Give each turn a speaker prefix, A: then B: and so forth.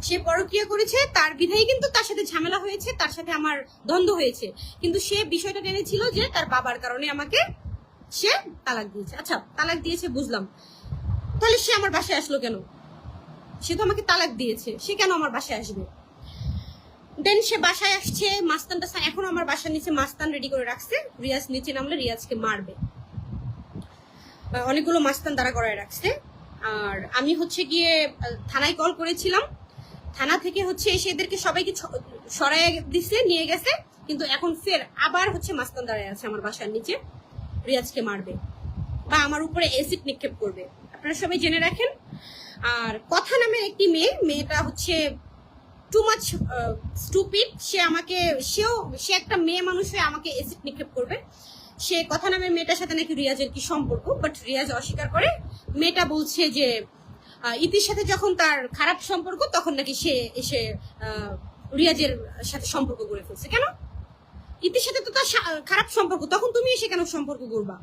A: সে পরকীয়া করেছে, তার বিধায় কিন্তু তার সাথে ঝামেলা হয়েছে, তার সাথে আমার দ্বন্দ্ব হয়েছে, কিন্তু সে বিষয়টা টেনেছিল যে তার বাবার কারণে আমাকে সে তালাক দিয়েছে। আচ্ছা, তালাক দিয়েছে বুঝলাম, তাহলে সে আমার বাসায় আসলো কেন? সে তো আমাকে তালাক দিয়েছে, সে কেন আমার বাসায় আসবে? দেন সে বাসায় আসছে, মাস্তানটা এখন আমার বাসার নিচে মাস্তান রেডি করে রাখছে, রিয়াজ নিচে নামলে রিয়াজকে মারবে, অনেকগুলো মাস্তান দাঁড়া করায় রাখছে। আর আমি হচ্ছে গিয়ে থানায় কল করেছিলাম, থানা থেকে হচ্ছে এসে এদেরকে সবাইকে সরাই দিছে, নিয়ে গেছে, কিন্তু এখন ফের আবার হচ্ছে মাস্তান দাঁড়ায় আছে আমার বাসার নিচে, রিয়াজকে মারবে বা আমার উপরে অ্যাসিড নিক্ষেপ করবে, আপনারা সবাই জেনে রাখেন। আর কথা নামের একটি মেয়েটা হচ্ছে টু মাচ স্টুপিড, সে একটা মেয়ে মানুষ হয়ে আমাকে অ্যাসিড নিক্ষেপ করবে। সে কথা নামের মেয়েটার সাথে নাকি রিয়াজের কি সম্পর্ক, বাট রিয়াজ অস্বীকার করে। মেয়েটা বলছে যে ইতির সাথে যখন তার খারাপ সম্পর্ক তখন নাকি সে এসে রিয়াজের সাথে সম্পর্ক গড়ে ফেলছে। কেন? ইতির সাথে তো তার খারাপ সম্পর্ক, তখন তুমি এসে কেন সম্পর্ক করবা?